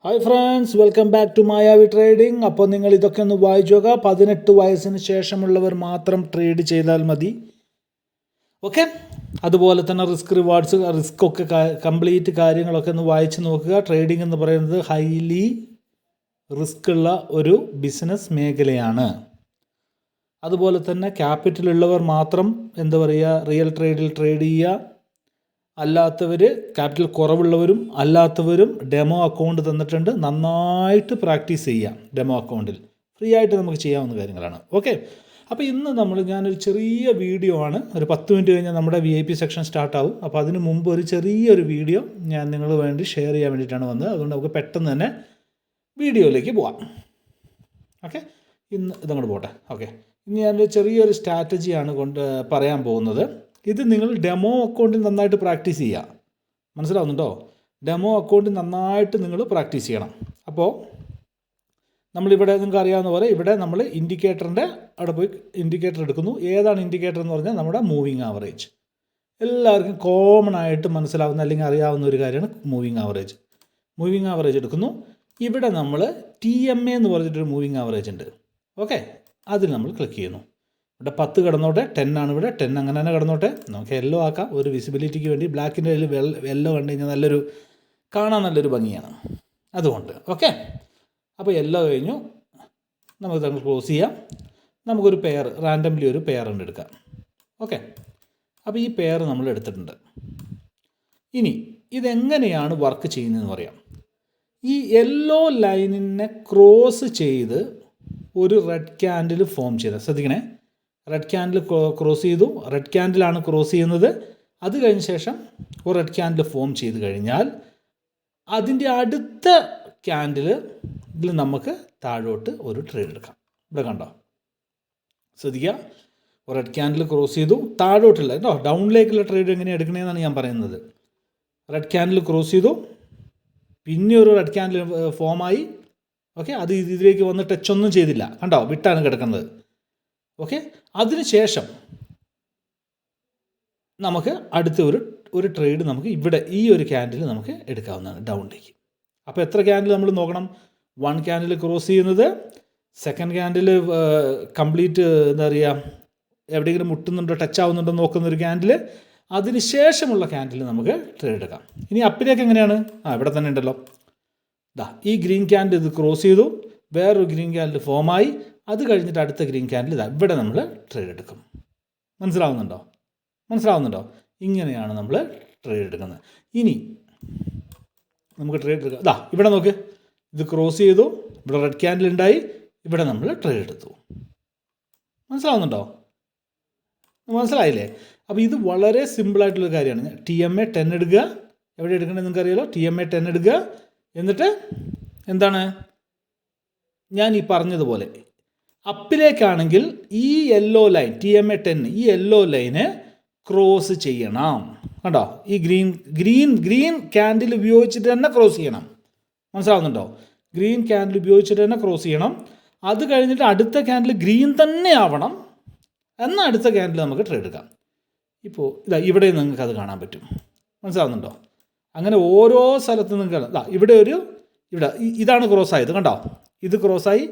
Hi friends, welcome back to Mayavi trading. അപ്പോൾ നിങ്ങൾ ഇതൊക്കെ ഒന്ന് വായിച്ചു നോക്കുക. 18 വയസ്സിന് ശേഷമുള്ളവർ മാത്രം ട്രേഡ് ചെയ്താൽ മതി. ഓക്കെ, അതുപോലെ തന്നെ റിസ്ക് ഒക്കെ കംപ്ലീറ്റ് കാര്യങ്ങളൊക്കെ ഒന്ന് വായിച്ച് നോക്കുക. ട്രേഡിംഗ് എന്ന് പറയുന്നത് ഹൈലി റിസ്ക് ഉള്ള ഒരു ബിസിനസ് മേഖലയാണ്. അതുപോലെ തന്നെ ക്യാപിറ്റൽ ഉള്ളവർ മാത്രം റിയൽ ട്രേഡിൽ ട്രേഡ് ചെയ്യുക. അല്ലാത്തവർ, ക്യാപിറ്റൽ കുറവുള്ളവരും അല്ലാത്തവരും ഡെമോ അക്കൗണ്ട് തന്നിട്ടുണ്ട്. നന്നായിട്ട് പ്രാക്ടീസ് ചെയ്യാം. ഡെമോ അക്കൗണ്ടിൽ ഫ്രീ ആയിട്ട് നമുക്ക് ചെയ്യാവുന്ന കാര്യങ്ങളാണ്. ഓക്കെ, അപ്പോൾ ഇന്ന് ഞാനൊരു ചെറിയ വീഡിയോ ആണ്. ഒരു 10 മിനിറ്റ് കഴിഞ്ഞാൽ നമ്മുടെ VIP സെക്ഷൻ സ്റ്റാർട്ടാവും. അപ്പോൾ അതിന് മുമ്പ് ഒരു ചെറിയൊരു വീഡിയോ ഞാൻ നിങ്ങൾക്ക് വേണ്ടി ഷെയർ ചെയ്യാൻ വേണ്ടിയിട്ടാണ് വന്നത്. അതുകൊണ്ട് നമുക്ക് പെട്ടെന്ന് തന്നെ വീഡിയോയിലേക്ക് പോവാം. ഓക്കെ, ഇന്ന് ഇതങ്ങോട്ട് പോട്ടെ. ഓക്കെ, ഇനി ഞാനൊരു ചെറിയൊരു സ്ട്രാറ്റജിയാണ് പറയാൻ പോകുന്നത്. ഇത് നിങ്ങൾ ഡെമോ അക്കൗണ്ടിൽ നന്നായിട്ട് പ്രാക്ടീസ് ചെയ്യുക. മനസ്സിലാവുന്നുണ്ടോ? ഡെമോ അക്കൗണ്ടിൽ നന്നായിട്ട് നിങ്ങൾ പ്രാക്ടീസ് ചെയ്യണം. അപ്പോൾ നമ്മളിവിടെ നിങ്ങൾക്ക് അറിയാവുന്ന പോലെ ഇവിടെ നമ്മൾ ഇൻഡിക്കേറ്ററിൻ്റെ അവിടെ പോയി ഇൻഡിക്കേറ്റർ എടുക്കുന്നു. ഏതാണ് ഇൻഡിക്കേറ്റർ എന്ന് പറഞ്ഞാൽ നമ്മുടെ മൂവിങ് ആവറേജ്. എല്ലാവർക്കും കോമൺ ആയിട്ട് മനസ്സിലാവുന്ന അല്ലെങ്കിൽ അറിയാവുന്ന ഒരു കാര്യമാണ് മൂവിങ് ആവറേജ്. മൂവിങ് ആവറേജ് എടുക്കുന്നു. ഇവിടെ നമ്മൾ TMA എന്ന് പറഞ്ഞിട്ടൊരു മൂവിങ് ആവറേജ് ഉണ്ട്. ഓക്കെ, അതിൽ നമ്മൾ ക്ലിക്ക് ചെയ്യുന്നു. ഇവിടെ 10 കിടന്നോട്ടെ, 10 ആണ് ഇവിടെ. 10 അങ്ങനെ തന്നെ കിടന്നോട്ടെ. നമുക്ക് യെല്ലോ ആക്കാം ഒരു വിസിബിലിറ്റിക്ക് വേണ്ടി. ബ്ലാക്കിൻ്റെ കയ്യിൽ യെല്ലോ കണ്ടു കഴിഞ്ഞാൽ കാണാൻ നല്ലൊരു ഭംഗിയാണ്, അതുകൊണ്ട്. ഓക്കെ, അപ്പോൾ യെല്ലോ കഴിഞ്ഞു. നമുക്ക് തങ്ങൾ ക്ലോസ് ചെയ്യാം. നമുക്കൊരു പെയർ റാൻഡംലി ഒരു പെയർ ഉണ്ട് എടുക്കാം. ഓക്കെ, അപ്പോൾ ഈ പെയർ നമ്മൾ എടുത്തിട്ടുണ്ട്. ഇനി ഇതെങ്ങനെയാണ് വർക്ക് ചെയ്യുന്നതെന്ന് പറയാം. ഈ യെല്ലോ ലൈനിനെ ക്രോസ് ചെയ്ത് ഒരു റെഡ് ക്യാൻഡിൽ ഫോം ചെയ്ത് ശ്രദ്ധിക്കണേ. റെഡ് ക്യാൻഡിൽ ക്രോസ് ചെയ്തു. റെഡ് ക്യാൻഡിലാണ് ക്രോസ് ചെയ്യുന്നത്. അത് കഴിഞ്ഞ ശേഷം ഒരു റെഡ് ക്യാൻഡിൽ ഫോം ചെയ്ത് കഴിഞ്ഞാൽ അതിൻ്റെ അടുത്ത ക്യാൻഡിൽ നമുക്ക് താഴോട്ട് ഒരു ട്രേഡ് എടുക്കാം. ഇവിടെ കണ്ടോ, ശ്രദ്ധിക്കുക. ഒരു റെഡ് ക്യാൻഡിൽ ക്രോസ് ചെയ്തു. താഴോട്ടുള്ള കേട്ടോ, ഡൗണിലേക്കുള്ള ട്രേഡ് എങ്ങനെയാണ് എടുക്കണേന്നാണ് ഞാൻ പറയുന്നത്. റെഡ് ക്യാൻഡിൽ ക്രോസ് ചെയ്തു. പിന്നെ ഒരു റെഡ് ക്യാൻഡിൽ ഫോമായി. ഓക്കെ, അത് ഇതിലേക്ക് വന്ന് ടച്ച് ഒന്നും ചെയ്തില്ല. കണ്ടോ, വിട്ടാണ് കിടക്കുന്നത്. ഓക്കെ, അതിനുശേഷം നമുക്ക് അടുത്ത ഒരു ട്രേഡ് നമുക്ക് ഇവിടെ ഈ ഒരു ക്യാൻഡിൽ നമുക്ക് എടുക്കാവുന്നതാണ് ഡൗണിലേക്ക്. അപ്പോൾ എത്ര ക്യാൻഡിൽ നമ്മൾ നോക്കണം? 1 ക്യാൻഡിൽ ക്രോസ് ചെയ്യുന്നത്, സെക്കൻഡ് ക്യാൻഡിൽ കംപ്ലീറ്റ് എവിടെയെങ്കിലും മുട്ടുന്നുണ്ടോ, ടച്ച് ആവുന്നുണ്ടോ നോക്കുന്ന ഒരു ക്യാൻഡിൽ, അതിന് ശേഷമുള്ള ക്യാൻഡിൽ നമുക്ക് ട്രേഡ് എടുക്കാം. ഇനി അപ്പിലേക്ക് എങ്ങനെയാണ്? ഇവിടെ തന്നെ ഉണ്ടല്ലോ. ഈ ഗ്രീൻ ക്യാൻഡിൽ ഇത് ക്രോസ് ചെയ്തു. വേറൊരു ഗ്രീൻ ക്യാൻഡിൽ ഫോമായി. അത് കഴിഞ്ഞിട്ട് അടുത്ത ഗ്രീൻ ക്യാൻഡിൽ ഇവിടെ നമ്മൾ ട്രേഡ് എടുക്കും. മനസ്സിലാവുന്നുണ്ടോ? ഇങ്ങനെയാണ് നമ്മൾ ട്രേഡ് എടുക്കുന്നത്. ഇനി നമുക്ക് ട്രേഡ് എടുക്കാം. ഇവിടെ നോക്ക്, ഇത് ക്രോസ് ചെയ്തു. ഇവിടെ റെഡ് ക്യാൻഡിൽ ഉണ്ടായി. ഇവിടെ നമ്മൾ ട്രേഡ് എടുത്തു. മനസ്സിലായില്ലേ? അപ്പോൾ ഇത് വളരെ സിമ്പിളായിട്ടുള്ള കാര്യമാണ്. TMA 10 എടുക്കുക. എവിടെ എടുക്കണമെന്ന് നിങ്ങൾക്ക് അറിയാലോ. TMA 10 എടുക്കുക. എന്നിട്ട് എന്താണ് ഞാൻ ഈ പറഞ്ഞതുപോലെ അപ്പിലേക്കാണെങ്കിൽ ഈ യെല്ലോ ലൈൻ TMA 10 ഈ യെല്ലോ ലൈന് ക്രോസ് ചെയ്യണം. കണ്ടോ, ഈ ഗ്രീൻ ക്യാൻഡിൽ ഉപയോഗിച്ചിട്ട് തന്നെ ക്രോസ് ചെയ്യണം. മനസ്സിലാവുന്നുണ്ടോ? ഗ്രീൻ ക്യാൻഡിൽ ഉപയോഗിച്ചിട്ട് തന്നെ ക്രോസ് ചെയ്യണം. അത് കഴിഞ്ഞിട്ട് അടുത്ത ക്യാൻഡിൽ ഗ്രീൻ തന്നെ ആവണം. എന്നാൽ അടുത്ത ക്യാൻഡിൽ നമുക്ക് ട്രേഡ് എടുക്കാം. ഇപ്പോൾ ഇവിടെ നിങ്ങൾക്ക് അത് കാണാൻ പറ്റും. മനസ്സിലാവുന്നുണ്ടോ? അങ്ങനെ ഓരോ സ്ഥലത്തും നിങ്ങൾക്ക് ഇവിടെ ഇതാണ് ക്രോസ് ആയത്. കണ്ടോ, ഇത് ക്രോസായി.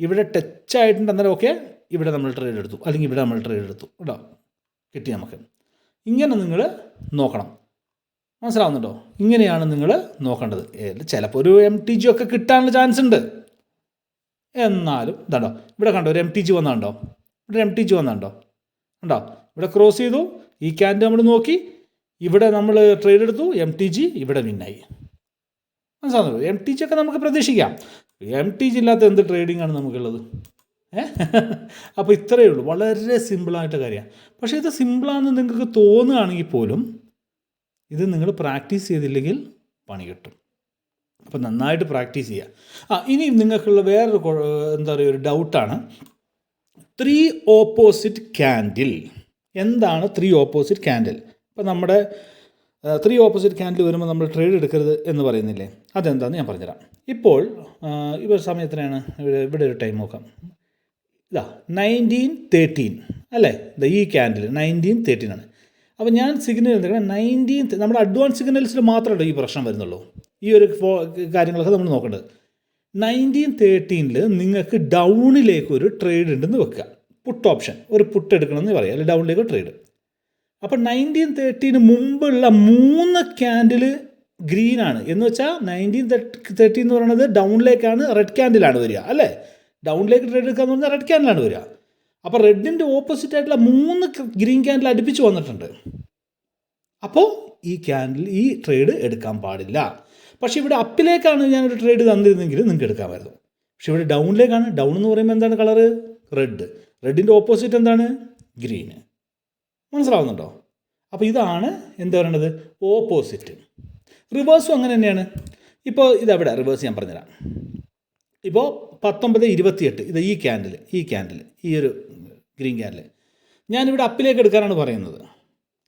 ഇവിടെ ടച്ച് ആയിട്ടുണ്ട്. അന്നേരം ഓക്കെ, ഇവിടെ നമ്മൾ ട്രേഡ് എടുത്തു. അല്ലെങ്കിൽ ഇവിടെ നമ്മൾ ട്രേഡ് എടുത്തു. കേട്ടോ, കിട്ടി നമുക്ക്. ഇങ്ങനെ നിങ്ങൾ നോക്കണം. മനസ്സിലാവുന്നുണ്ടോ? ഇങ്ങനെയാണ് നിങ്ങൾ നോക്കേണ്ടത്. ചിലപ്പോൾ ഒരു MTG ഒക്കെ കിട്ടാനുള്ള ചാൻസ് ഉണ്ട്. എന്നാലും ഇതാണ്ടോ, ഇവിടെ കണ്ടോ ഒരു MTG വന്നുണ്ടോ? കണ്ടോ, ഇവിടെ ക്രോസ് ചെയ്തു. ഈ ക്യാൻഡ് നമ്മൾ നോക്കി. ഇവിടെ നമ്മൾ ട്രേഡ് എടുത്തു. MTG ഇവിടെ വിന്നായി. മനസ്സിലാവുന്നുണ്ടോ? MTG ഒക്കെ നമുക്ക് പ്രതീക്ഷിക്കാം. MTG ഇല്ലാത്ത എന്ത് ട്രേഡിംഗ് ആണ് നമുക്കുള്ളത്? അപ്പോൾ ഇത്രയേ ഉള്ളൂ. വളരെ സിമ്പിളായിട്ട് കാര്യമാണ്. പക്ഷേ ഇത് സിമ്പിളാണെന്ന് നിങ്ങൾക്ക് തോന്നുകയാണെങ്കിൽ പോലും ഇത് നിങ്ങൾ പ്രാക്ടീസ് ചെയ്തില്ലെങ്കിൽ പണി കിട്ടും. അപ്പോൾ നന്നായിട്ട് പ്രാക്ടീസ് ചെയ്യുക. ഇനി നിങ്ങൾക്കുള്ള വേറൊരു ഒരു ഡൗട്ടാണ് 3 ഓപ്പോസിറ്റ് ക്യാൻഡിൽ. എന്താണ് 3 ഓപ്പോസിറ്റ് ക്യാൻഡിൽ? ഇപ്പോൾ നമ്മുടെ 3 ഓപ്പോസിറ്റ് ക്യാൻഡിൽ വരുമ്പോൾ നമ്മൾ ട്രേഡ് എടുക്കരുത് എന്ന് പറയുന്നില്ലേ? അതെന്താണെന്ന് ഞാൻ പറഞ്ഞുതരാം. ഇപ്പോൾ സമയത്തിനാണ് ഇവിടെ ഒരു ടൈം നോക്കാം. 1913 അല്ലേ? ഈ ക്യാൻഡിൽ 1913 ആണ്. അപ്പോൾ ഞാൻ സിഗ്നൽ എന്തെങ്കിലും 19th നമ്മുടെ അഡ്വാൻസ് സിഗ്നൽസിൽ മാത്രമേ ഈ പ്രശ്നം വരുന്നുള്ളൂ. ഈ ഒരു കാര്യങ്ങളൊക്കെ നമ്മൾ നോക്കേണ്ടത്. 1913 നിങ്ങൾക്ക് ഡൗണിലേക്ക് ഒരു ട്രേഡ് ഉണ്ടെന്ന് വെക്കുക. പുട്ട് ഓപ്ഷൻ, ഒരു പുട്ട് എടുക്കണമെന്ന് പറയാം, അല്ലെങ്കിൽ ഡൗണിലേക്ക് ട്രേഡ്. അപ്പോൾ 1913 മുമ്പുള്ള 3 ക്യാൻഡിൽ ഗ്രീനാണ് എന്ന് വെച്ചാൽ 1913 എന്ന് പറയുന്നത് ഡൗണിലേക്കാണ്, റെഡ് ക്യാൻഡിലാണ് വരിക അല്ലേ. ഡൗണിലേക്ക് ട്രേഡ് എടുക്കുക എന്ന് പറഞ്ഞാൽ റെഡ് ക്യാൻഡിലാണ് വരിക. അപ്പോൾ റെഡിൻ്റെ ഓപ്പോസിറ്റ് ആയിട്ടുള്ള 3 ഗ്രീൻ ക്യാൻഡിൽ അടുപ്പിച്ച് വന്നിട്ടുണ്ട്. അപ്പോൾ ഈ ട്രേഡ് എടുക്കാൻ പാടില്ല. പക്ഷേ ഇവിടെ അപ്പിലേക്കാണ് ഞാനൊരു ട്രേഡ് തന്നിരുന്നെങ്കിൽ നിങ്ങൾക്ക് എടുക്കാമായിരുന്നു. പക്ഷേ ഇവിടെ ഡൗണിലേക്കാണ്. ഡൗൺ എന്ന് പറയുമ്പോൾ എന്താണ് കളറ്? റെഡ്. റെഡിൻ്റെ ഓപ്പോസിറ്റ് എന്താണ്? ഗ്രീന്. മനസ്സിലാവുന്നുണ്ടോ? അപ്പോൾ ഇതാണ് എന്താ പറയണത്, ഓപ്പോസിറ്റ്. റിവേഴ്സും അങ്ങനെ തന്നെയാണ്. ഇപ്പോൾ ഇതെവിടെ റിവേഴ്സ് ഞാൻ പറഞ്ഞുതരാം. ഇപ്പോൾ 1928 ഇത് ഈ ക്യാൻഡിൽ ഈ ഒരു ഗ്രീൻ ക്യാൻഡിൽ ഞാനിവിടെ അപ്പിലേക്ക് എടുക്കാനാണ് പറയുന്നത്.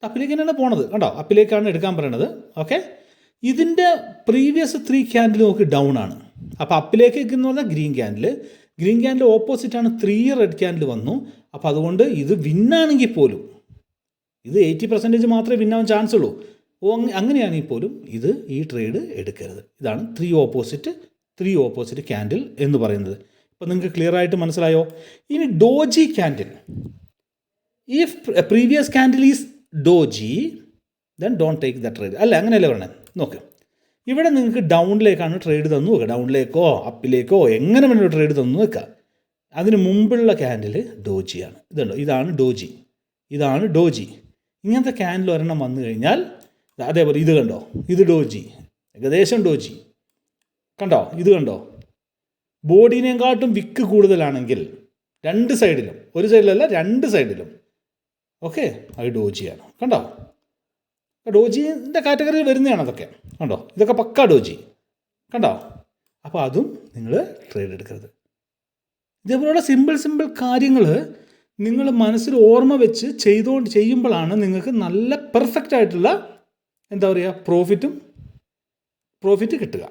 അപ്പിലേക്ക് തന്നെയാണ് പോണത്, കണ്ടോ? അപ്പിലേക്കാണ് എടുക്കാൻ പറയണത്. ഓക്കെ, ഇതിൻ്റെ പ്രീവിയസ് 3 ക്യാൻഡിൽ നോക്കി ഡൗൺ ആണ്. അപ്പോൾ അപ്പിലേക്ക് എന്ന് പറഞ്ഞാൽ ഗ്രീൻ ക്യാൻഡിൽ ഓപ്പോസിറ്റാണ് 3 റെഡ് ക്യാൻഡിൽ വന്നു. അപ്പോൾ അതുകൊണ്ട് ഇത് വിന്നാണെങ്കിൽ പോലും, ഇത് 80% മാത്രമേ വിന്നാവാൻ ചാൻസ് ഉള്ളൂ. അങ്ങനെയാണെങ്കിൽ പോലും ഈ ട്രേഡ് എടുക്കരുത്. ഇതാണ് 3 ഓപ്പോസിറ്റ് ക്യാൻഡിൽ എന്ന് പറയുന്നത്. ഇപ്പോൾ നിങ്ങൾക്ക് ക്ലിയർ ആയിട്ട് മനസ്സിലായോ? ഇനി doji candle, if previous candle is doji then don't take the trade. അല്ല, അങ്ങനെയല്ലേ പറയണേ. നോക്ക്, ഇവിടെ നിങ്ങൾക്ക് ഡൗണിലേക്കാണ് ട്രേഡ് തന്നു വെക്കുക, ഡൗണിലേക്കോ അപ്പിലേക്കോ എങ്ങനെ വേണമെങ്കിലും ട്രേഡ് തന്നു വെക്കുക. അതിന് മുമ്പുള്ള ക്യാൻഡിൽ ഡോജിയാണ്. ഇതുണ്ടോ, ഇതാണ് ഡോജി. ഇങ്ങനത്തെ ക്യാൻഡിൽ ഒരെണ്ണം വന്നു കഴിഞ്ഞാൽ അതേപോലെ ഇത് കണ്ടോ, ഇത് ഡോജി, ഏകദേശം ഡോജി കണ്ടോ, ഇത് കണ്ടോ, ബോഡിനെക്കാട്ടും വിക്ക് കൂടുതലാണെങ്കിൽ 2 സൈഡിലും, ഒരു സൈഡിലല്ല 2 സൈഡിലും, ഓക്കെ, അത് ഡോജിയാണ്. കണ്ടോ, ഡോജിൻ്റെ കാറ്റഗറിയിൽ വരുന്നതാണ് അതൊക്കെ. കണ്ടോ, ഇതൊക്കെ പക്കാ ഡോജി, കണ്ടോ. അപ്പോൾ അതും നിങ്ങൾ ട്രേഡ് എടുക്കരുത്. ഇതേപോലുള്ള സിമ്പിൾ കാര്യങ്ങൾ നിങ്ങൾ മനസ്സിൽ ഓർമ്മ വെച്ച് ചെയ്യുമ്പോഴാണ് നിങ്ങൾക്ക് നല്ല പെർഫെക്റ്റ് ആയിട്ടുള്ള എന്താ പറയുക പ്രോഫിറ്റ് കിട്ടുക.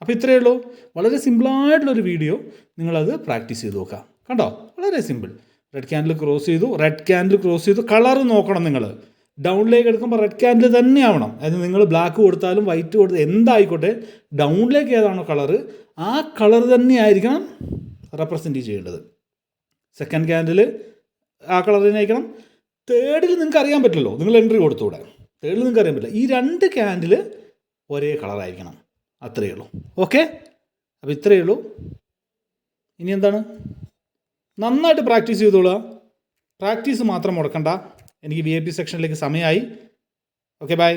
അപ്പോൾ ഇത്രയേ ഉള്ളൂ. വളരെ സിമ്പിളായിട്ടുള്ളൊരു വീഡിയോ. നിങ്ങളത് പ്രാക്ടീസ് ചെയ്ത് നോക്കുക. കണ്ടോ, വളരെ സിമ്പിൾ. റെഡ് ക്യാൻഡിൽ ക്രോസ് ചെയ്തു. കളർ നോക്കണം നിങ്ങൾ. ഡൗണിലേക്ക് എടുക്കുമ്പോൾ റെഡ് ക്യാൻഡിൽ തന്നെ ആവണം. അതായത് നിങ്ങൾ ബ്ലാക്ക് കൊടുത്താലും വൈറ്റ് കൊടുത്താലും എന്തായിക്കോട്ടെ, ഡൗണിലേക്ക് ഏതാണോ കളറ് ആ കളർ തന്നെ ആയിരിക്കണം റെപ്രസെൻറ്റ് ചെയ്യേണ്ടത്. സെക്കൻഡ് ക്യാൻഡിൽ ആ കളർ തന്നെ ആയിരിക്കണം. തേർഡിൽ നിങ്ങൾക്ക് അറിയാൻ പറ്റില്ലല്ലോ, നിങ്ങൾ എൻട്രി കൊടുത്തുകൂടെ. തേർഡിൽ നിങ്ങൾക്ക് അറിയാൻ പറ്റില്ല. ഈ 2 ക്യാൻഡിൽ ഒരേ കളറായിരിക്കണം. അത്രയേ ഉള്ളൂ. ഓക്കെ, അപ്പോൾ ഇത്രയേ ഉള്ളൂ. ഇനി എന്താണ്, നന്നായിട്ട് പ്രാക്ടീസ് ചെയ്തോളുക. പ്രാക്ടീസ് മാത്രം മുടക്കണ്ട. എനിക്ക് VIP സെക്ഷനിലേക്ക് സമയമായി. Okay, by.